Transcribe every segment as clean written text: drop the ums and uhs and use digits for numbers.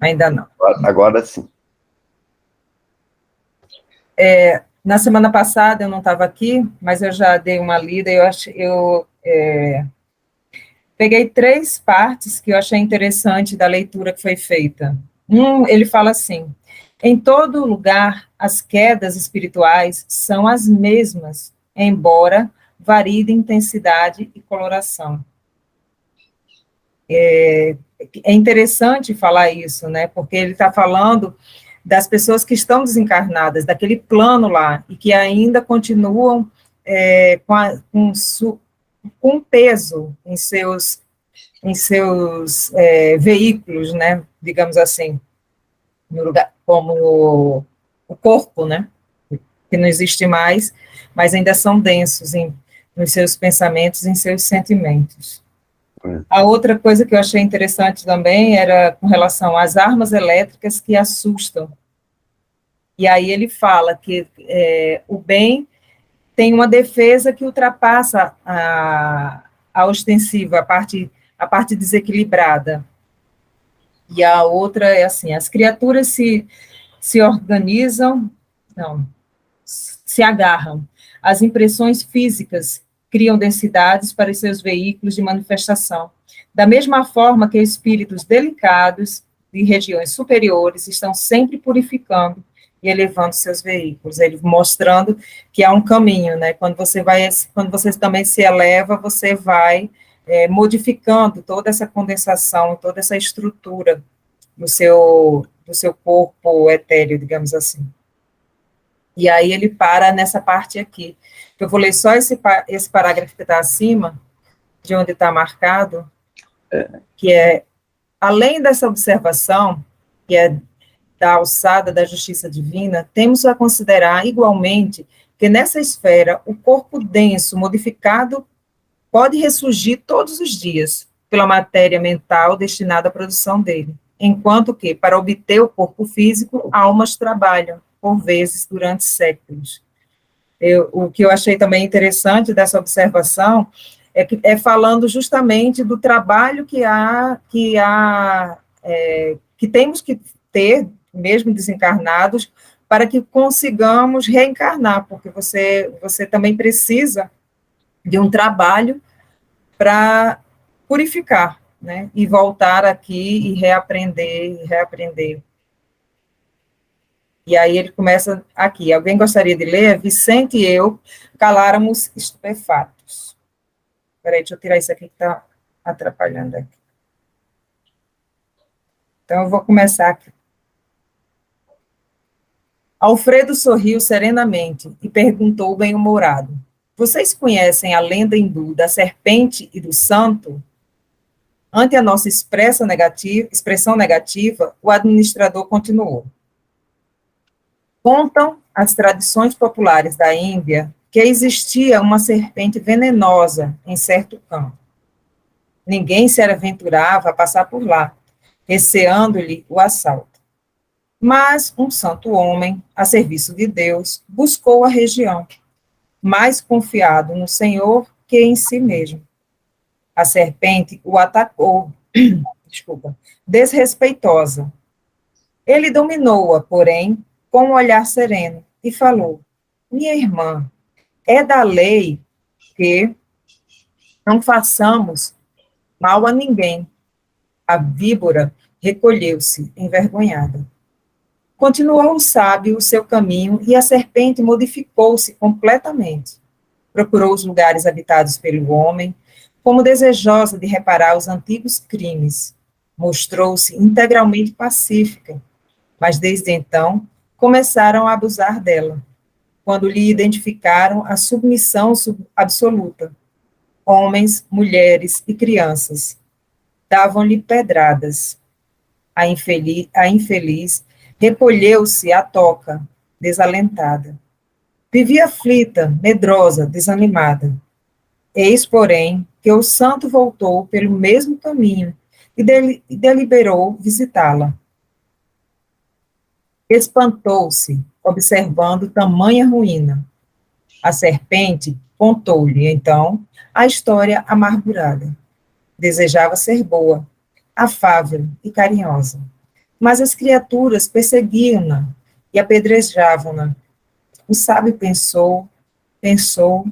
Ainda não. Agora sim. Na semana passada eu não estava aqui, mas eu já dei uma lida e eu peguei 3 partes que eu achei interessante da leitura que foi feita. Ele fala assim: em todo lugar, as quedas espirituais são as mesmas, embora varie de intensidade e coloração. É interessante falar isso, né? Porque ele está falando das pessoas que estão desencarnadas, daquele plano lá, e que ainda continuam com peso em seus veículos, né? Digamos assim, no lugar, como o corpo, né? Que não existe mais, mas ainda são densos nos seus pensamentos, em seus sentimentos. A outra coisa que eu achei interessante também era com relação às armas elétricas que assustam. E aí ele fala que o bem tem uma defesa que ultrapassa a ostensiva, a parte desequilibrada. E a outra é assim: as criaturas se organizam, não, se agarram. As impressões físicas criam densidades para os seus veículos de manifestação. Da mesma forma que espíritos delicados de regiões superiores estão sempre purificando e elevando seus veículos, ele mostrando que há um caminho, né? Quando você também se eleva, você vai modificando toda essa condensação, toda essa estrutura do seu corpo etéreo, digamos assim. E aí ele para nessa parte aqui. Eu vou ler só esse parágrafo que está acima, de onde está marcado, que é: além dessa observação, que é da alçada da justiça divina, temos a considerar igualmente que nessa esfera o corpo denso, modificado, pode ressurgir todos os dias pela matéria mental destinada à produção dele, enquanto que, para obter o corpo físico, almas trabalham, por vezes, durante séculos. O que eu achei também interessante dessa observação é falando justamente do trabalho que temos que ter, mesmo desencarnados, para que consigamos reencarnar, porque você também precisa de um trabalho para purificar, né, e voltar aqui e reaprender. E aí ele começa aqui: alguém gostaria de ler? Vicente e eu caláramos estupefatos. Espera aí, deixa eu tirar isso aqui que está atrapalhando aqui. Então, eu vou começar aqui. Alfredo sorriu serenamente e perguntou bem-humorado: vocês conhecem a lenda hindu da serpente e do santo? Ante a nossa expressão negativa, o administrador continuou: contam as tradições populares da Índia que existia uma serpente venenosa em certo campo. Ninguém se aventurava a passar por lá, receando-lhe o assalto. Mas um santo homem, a serviço de Deus, buscou a região, mais confiado no Senhor que em si mesmo. A serpente o atacou, desrespeitosa. Ele dominou-a, porém, com um olhar sereno, e falou: minha irmã, é da lei que não façamos mal a ninguém. A víbora recolheu-se, envergonhada. Continuou o sábio o seu caminho, e a serpente modificou-se completamente. Procurou os lugares habitados pelo homem, como desejosa de reparar os antigos crimes. Mostrou-se integralmente pacífica, mas desde então começaram a abusar dela, quando lhe identificaram a submissão absoluta. Homens, mulheres e crianças davam-lhe pedradas. A infeliz recolheu-se à toca, desalentada. Vivia aflita, medrosa, desanimada. Eis, porém, que o santo voltou pelo mesmo caminho e deliberou visitá-la. Espantou-se, observando tamanha ruína. A serpente contou-lhe, então, a história amargurada. Desejava ser boa, afável e carinhosa. Mas as criaturas perseguiam-na e apedrejavam-na. O sábio pensou, pensou,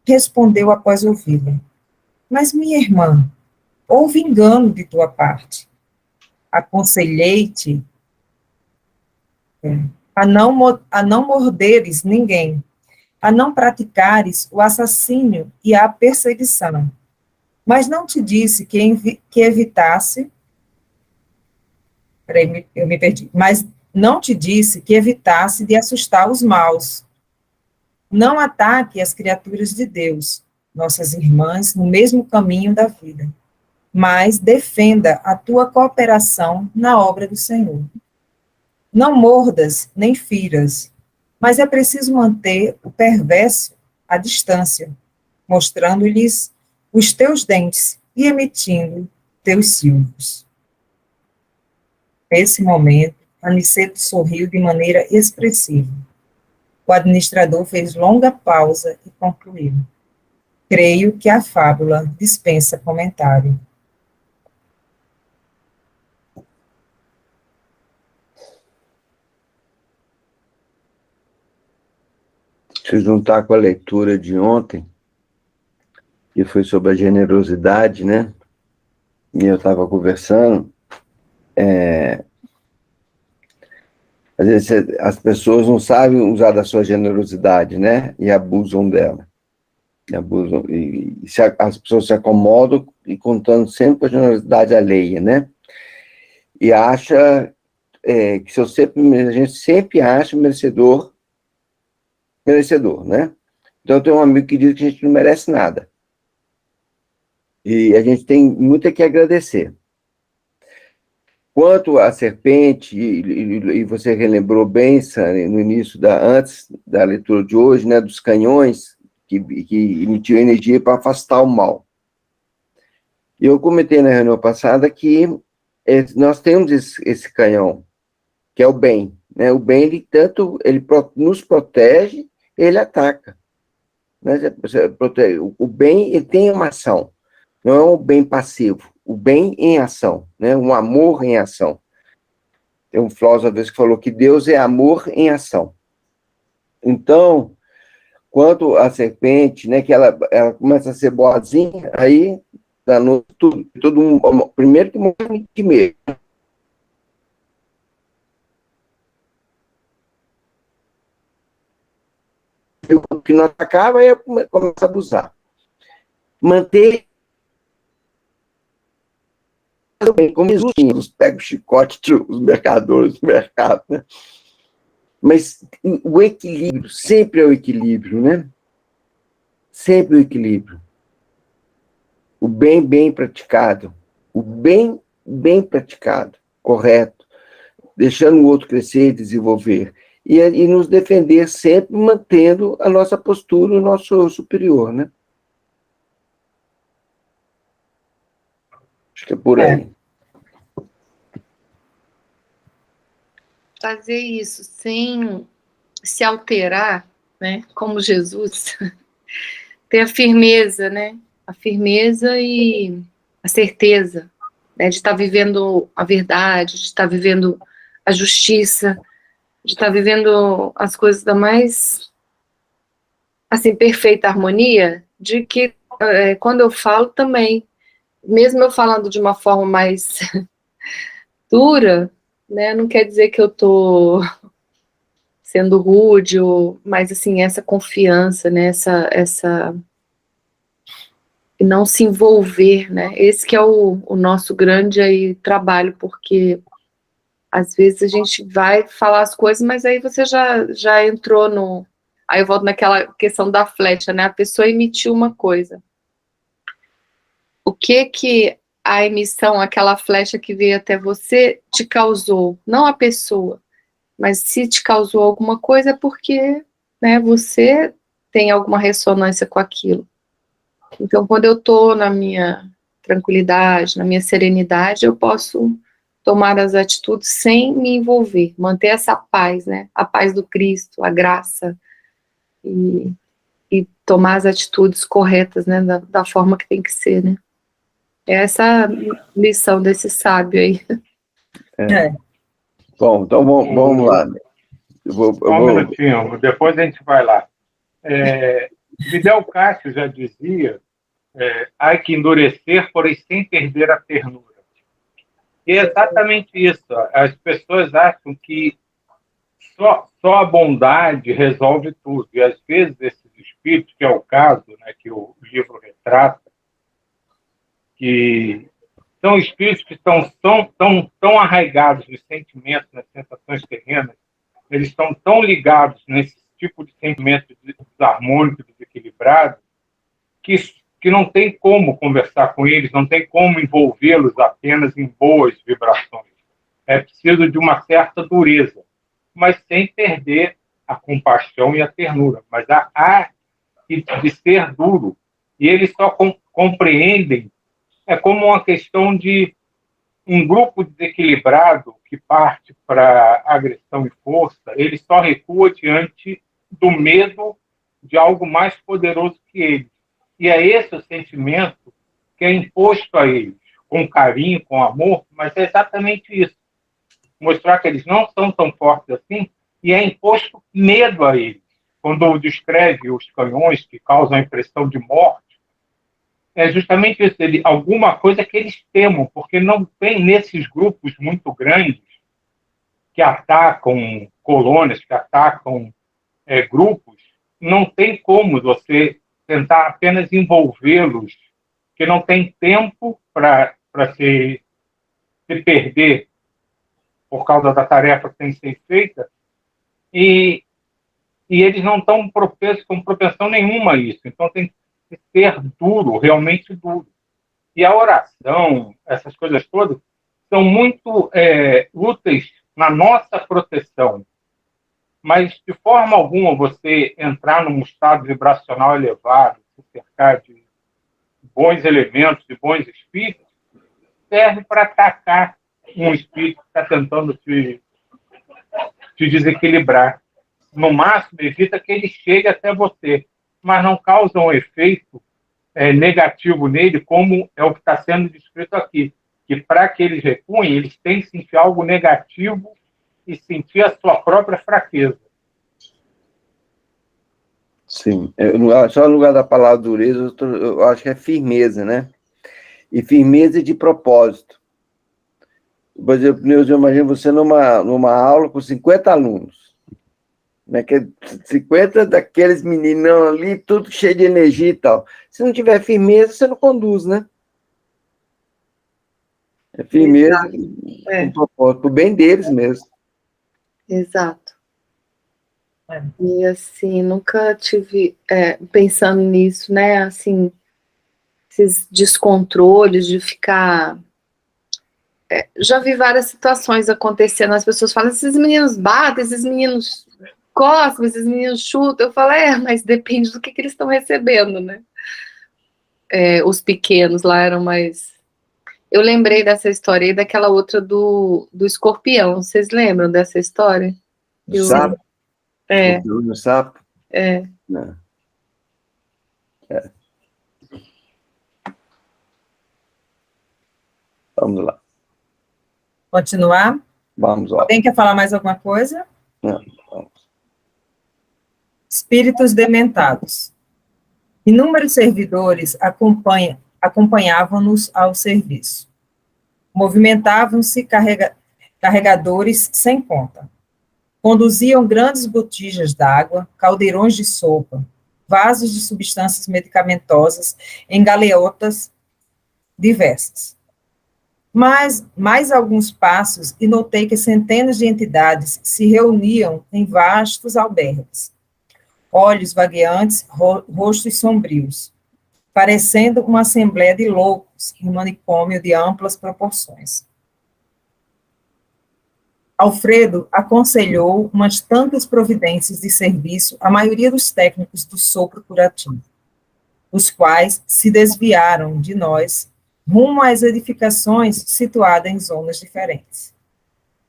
respondeu após ouvi-la. Mas, minha irmã, houve engano de tua parte. Aconselhei-te a não morderes ninguém, a não praticares o assassínio e a perseguição. Mas não te disse que evitasse. Peraí, eu me perdi. Mas não te disse que evitasse de assustar os maus. Não ataque as criaturas de Deus, nossas irmãs, no mesmo caminho da vida, mas defenda a tua cooperação na obra do Senhor. Não mordas nem firas, mas é preciso manter o perverso à distância, mostrando-lhes os teus dentes e emitindo teus silvos. Nesse momento, Aniceto sorriu de maneira expressiva. O administrador fez longa pausa e concluiu. Creio que a fábula dispensa comentário. Se juntar com a leitura de ontem, que foi sobre a generosidade, né? E eu estava conversando, às vezes as pessoas não sabem usar da sua generosidade, né? E abusam dela. As pessoas se acomodam e contando sempre com a generosidade alheia, né? E acha que a gente sempre acha merecedor, né? Então, eu tenho um amigo que diz que a gente não merece nada. E a gente tem muito a que agradecer. Quanto à serpente, e você relembrou bem, Sani, no início, antes da leitura de hoje, né, dos canhões que emitiam energia para afastar o mal. Eu comentei na reunião passada que nós temos esse canhão, que é o bem. Né? O bem, ele nos protege, ele ataca. Né? O bem, ele tem uma ação, não é um bem passivo, o bem em ação, né? Um amor em ação. Tem um filósofo, às vezes, que falou que Deus é amor em ação. Então, quanto à serpente, né, que ela começa a ser boazinha, aí, todo mundo, primeiro que morre de medo. O que não atacava, aí começa a abusar. Manter como Jesus tinha, pega o chicote os mercadores do mercado, né? Mas o equilíbrio, sempre é o equilíbrio, né? Sempre o equilíbrio. O bem praticado. O bem praticado, correto. Deixando o outro crescer e desenvolver. E nos defender sempre mantendo a nossa postura, o nosso superior, né? Acho que é por aí. Fazer isso sem se alterar, né? Como Jesus, ter a firmeza, né? A firmeza e a certeza, né? De estar vivendo a verdade, de estar vivendo a justiça, de estar vivendo as coisas da mais, assim, perfeita harmonia, de que quando eu falo também, mesmo eu falando de uma forma mais dura, né? Não quer dizer que eu tô sendo rude, mas assim, essa confiança, né, e não se envolver, né, esse que é o nosso grande aí trabalho, porque às vezes a gente vai falar as coisas, mas aí você já entrou aí eu volto naquela questão da flecha, né, a pessoa emitiu uma coisa, o que a emissão, aquela flecha que veio até você, te causou, não a pessoa, mas se te causou alguma coisa é porque, né, você tem alguma ressonância com aquilo. Então, quando eu estou na minha tranquilidade, na minha serenidade, eu posso tomar as atitudes sem me envolver, manter essa paz, né, a paz do Cristo, a graça, e tomar as atitudes corretas, né, da forma que tem que ser, né. É essa lição desse sábio aí. Bom, então vamos lá. Só um minutinho, depois a gente vai lá. Fidel Castro já dizia, há que endurecer, porém sem perder a ternura. E é exatamente isso. As pessoas acham que só a bondade resolve tudo. E, às vezes, esses espíritos, que é o caso, né, que o livro retrata, que são espíritos que estão tão arraigados nos sentimentos, nas sensações terrenas, eles estão tão ligados nesse tipo de sentimento desarmônico, desequilibrado, que não tem como conversar com eles, não tem como envolvê-los apenas em boas vibrações. É preciso de uma certa dureza, mas sem perder a compaixão e a ternura. Mas há de ser duro. E eles só compreendem, é como uma questão de um grupo desequilibrado que parte para agressão e força, ele só recua diante do medo de algo mais poderoso que ele. E é esse o sentimento que é imposto a eles, com carinho, com amor, mas é exatamente isso. Mostrar que eles não são tão fortes assim, e é imposto medo a eles. Quando descreve os canhões que causam a impressão de morte, é justamente isso, alguma coisa que eles temam, porque não tem nesses grupos muito grandes que atacam colônias, que atacam grupos, não tem como você tentar apenas envolvê-los, que não tem tempo para se perder por causa da tarefa que tem que ser feita, e eles não estão com propensão nenhuma a isso. Então tem que ser duro, realmente duro. E a oração, essas coisas todas, são muito úteis na nossa proteção. Mas, de forma alguma, você entrar num estado vibracional elevado, se cercar de bons elementos, de bons espíritos, serve para atacar um espírito que está tentando te desequilibrar. No máximo, evita que ele chegue até você, mas não causa um efeito negativo nele, como é o que está sendo descrito aqui. Que para que eles recuem, eles têm que sentir algo negativo e sentir a sua própria fraqueza. Sim. Só no lugar da palavra dureza, eu acho que é firmeza, né? E firmeza de propósito. Por exemplo, eu imagino você numa aula com 50 alunos, né? Que 50 daqueles meninão ali, tudo cheio de energia e tal. Se não tiver firmeza, você não conduz, né? É firmeza com propósito, pro bem deles mesmo. Exato. E assim, nunca tive pensando nisso, né? Assim, esses descontroles de ficar. Já vi várias situações acontecendo, as pessoas falam, esses meninos batem, esses meninos cospem, esses meninos chutam. Eu falo, mas depende do que eles estão recebendo, né? Os pequenos lá eram mais. Eu lembrei dessa história e daquela outra do escorpião. Vocês lembram dessa história? Do sapo? Do sapo? Não. Vamos lá. Continuar? Vamos lá. Alguém quer falar mais alguma coisa? Não, vamos. Espíritos dementados. Inúmeros servidores acompanhavam-nos ao serviço. Movimentavam-se carregadores sem conta. Conduziam grandes botijas d'água, caldeirões de sopa, vasos de substâncias medicamentosas em galeotas diversas. Mas mais alguns passos e notei que centenas de entidades se reuniam em vastos albergues. Olhos vagueantes, rostos sombrios, parecendo uma assembleia de loucos em um manicômio de amplas proporções. Alfredo aconselhou umas tantas providências de serviço à maioria dos técnicos do sopro curativo, os quais se desviaram de nós rumo às edificações situadas em zonas diferentes.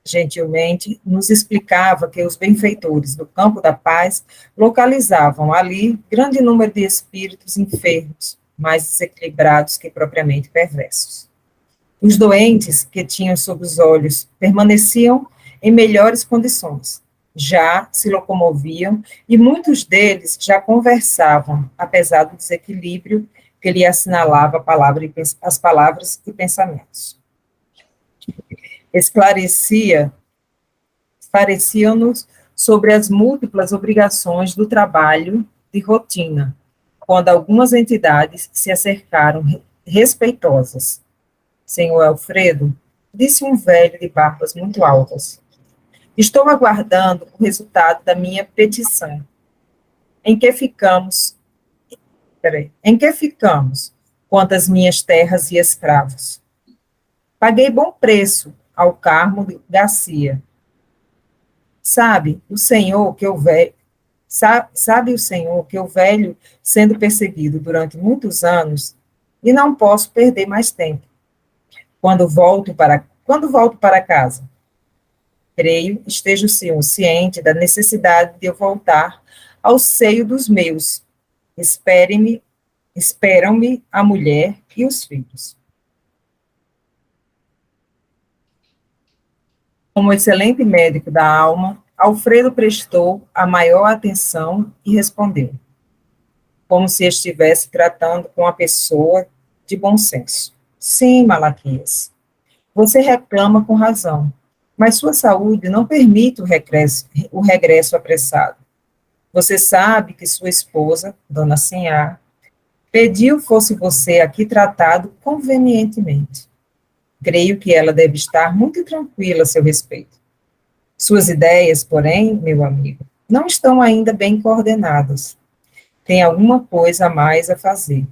Gentilmente, nos explicava que os benfeitores do Campo da Paz localizavam ali grande número de espíritos enfermos, mais desequilibrados que propriamente perversos. Os doentes que tinham sob os olhos permaneciam em melhores condições. Já se locomoviam e muitos deles já conversavam, apesar do desequilíbrio que lhe assinalava as palavras e pensamentos. Esclareciam-nos sobre as múltiplas obrigações do trabalho de rotina, quando algumas entidades se acercaram respeitosas. Senhor Alfredo, disse um velho de barbas muito altas, estou aguardando o resultado da minha petição. Em que ficamos quanto às minhas terras e escravos? Paguei bom preço ao Carmo Garcia. Sabe o Senhor que o velho sendo perseguido durante muitos anos e não posso perder mais tempo. Quando volto para casa, creio esteja o Senhor ciente da necessidade de eu voltar ao seio dos meus. Esperam-me a mulher e os filhos. Como excelente médico da alma, Alfredo prestou a maior atenção e respondeu, como se estivesse tratando com uma pessoa de bom senso. Sim, Malaquias, você reclama com razão, mas sua saúde não permite o regresso apressado. Você sabe que sua esposa, Dona Sinhá, pediu fosse você aqui tratado convenientemente. Creio que ela deve estar muito tranquila a seu respeito. Suas ideias, porém, meu amigo, não estão ainda bem coordenadas. Tem alguma coisa a mais a fazer.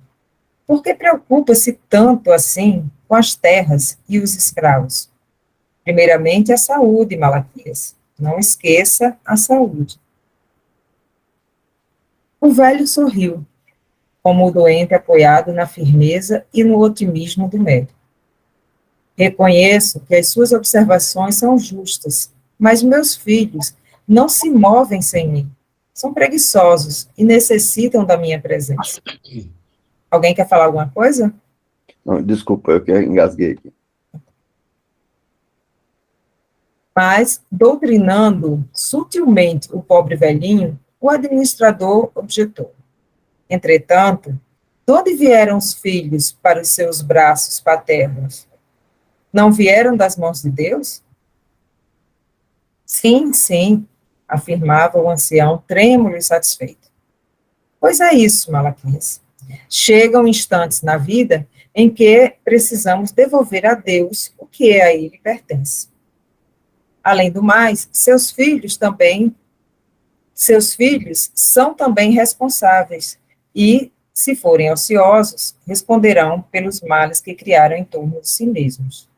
Por que preocupa-se tanto assim com as terras e os escravos? Primeiramente, a saúde, Malaquias. Não esqueça a saúde. O velho sorriu, como o doente apoiado na firmeza e no otimismo do médico. Reconheço que as suas observações são justas, mas meus filhos não se movem sem mim. São preguiçosos e necessitam da minha presença. Alguém quer falar alguma coisa? Não, desculpa, eu que engasguei aqui. Mas, doutrinando sutilmente o pobre velhinho, o administrador objetou. Entretanto, de onde vieram os filhos para os seus braços paternos? Não vieram das mãos de Deus? Sim, sim, afirmava o ancião, trêmulo e satisfeito. Pois é isso, Malaquias. Chegam instantes na vida em que precisamos devolver a Deus o que a ele pertence. Além do mais, seus filhos são também responsáveis e, se forem ociosos, responderão pelos males que criaram em torno de si mesmos.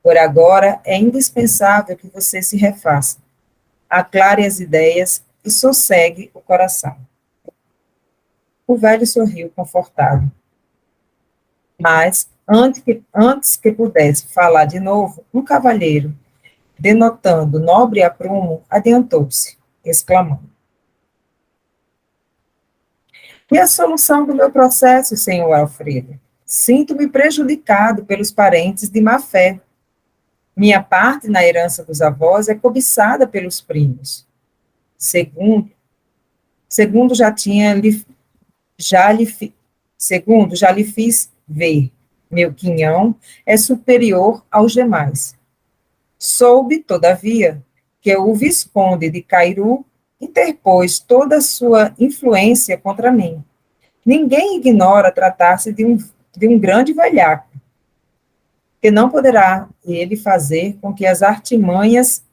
Por agora, é indispensável que você se refaça, aclare as ideias e sossegue o coração. O velho sorriu confortado. Mas, antes que pudesse falar de novo, um cavalheiro, denotando nobre aprumo, adiantou-se, exclamando. E a solução do meu processo, senhor Alfredo? Sinto-me prejudicado pelos parentes de má fé. Minha parte na herança dos avós é cobiçada pelos primos. Segundo, já lhe fiz ver, meu quinhão é superior aos demais. Soube, todavia, que o Visconde de Cairu interpôs toda a sua influência contra mim. Ninguém ignora tratar-se de um grande velhaco, que não poderá ele fazer com as artimanhas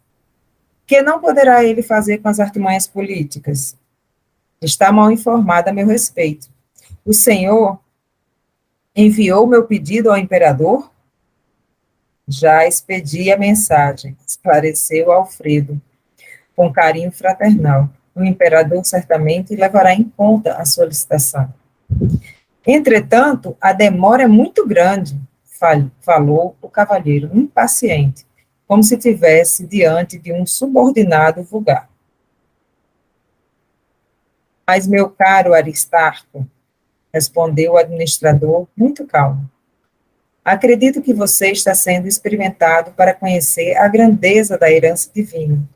políticas. Está mal informado a meu respeito. O senhor enviou meu pedido ao imperador? Já expedi a mensagem, esclareceu Alfredo, com carinho fraternal. O imperador certamente levará em conta a solicitação. Entretanto, a demora é muito grande, falou o cavalheiro, impaciente, como se estivesse diante de um subordinado vulgar. Mas, meu caro Aristarco, respondeu o administrador, muito calmo, Acredito que você está sendo experimentado para conhecer a grandeza da herança divina,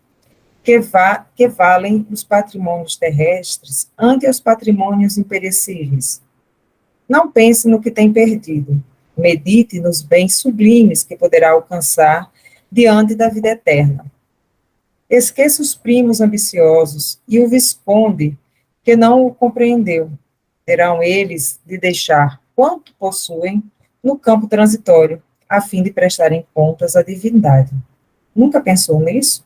que valem os patrimônios terrestres ante os patrimônios imperecíveis. Não pense no que tem perdido. Medite nos bens sublimes que poderá alcançar diante da vida eterna. Esqueça os primos ambiciosos e o visconde que não o compreendeu. Terão eles de deixar quanto possuem no campo transitório, a fim de prestarem contas à divindade. Nunca pensou nisso?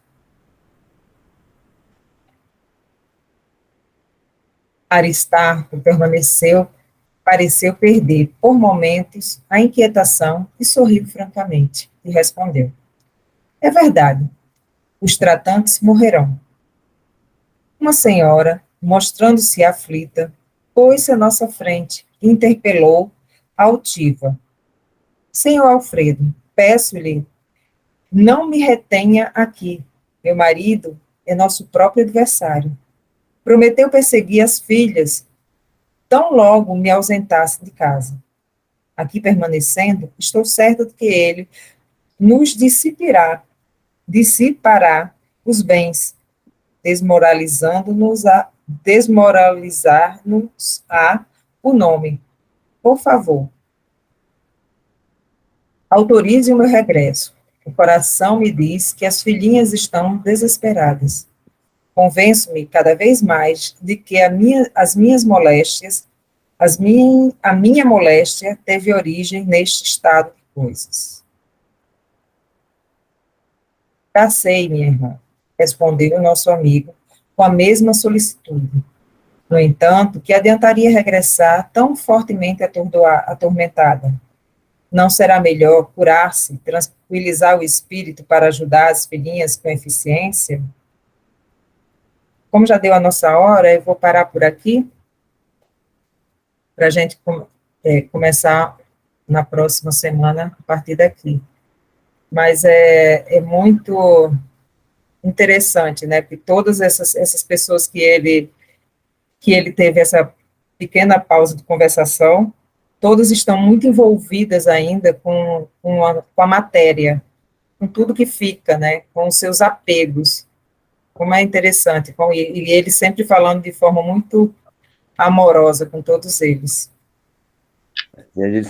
Aristarco pareceu perder, por momentos, a inquietação e sorriu francamente, e respondeu: é verdade, os tratantes morrerão. Uma senhora, mostrando-se aflita, pôs-se à nossa frente e interpelou, altiva: Senhor Alfredo, peço-lhe, não me retenha aqui. Meu marido é nosso próprio adversário. Prometeu perseguir as filhas, tão logo me ausentasse de casa. Aqui permanecendo, estou certa de que ele nos dissipará os bens, desmoralizar-nos o nome. Por favor, autorize o meu regresso. O coração me diz que as filhinhas estão desesperadas. Convenço-me cada vez mais de que a minha moléstia teve origem neste estado de coisas. Já sei, minha irmã, respondeu o nosso amigo com a mesma solicitude. No entanto, que adiantaria regressar tão fortemente atormentada? Não será melhor curar-se, tranquilizar o espírito para ajudar as filhinhas com eficiência? Como já deu a nossa hora, eu vou parar por aqui, para a gente começar na próxima semana, a partir daqui. Mas é muito interessante, né, que todas essas pessoas que ele teve essa pequena pausa de conversação, todas estão muito envolvidas ainda com a matéria, com tudo que fica, né, com os seus apegos. Como é interessante, e ele sempre falando de forma muito amorosa com todos eles. E a gente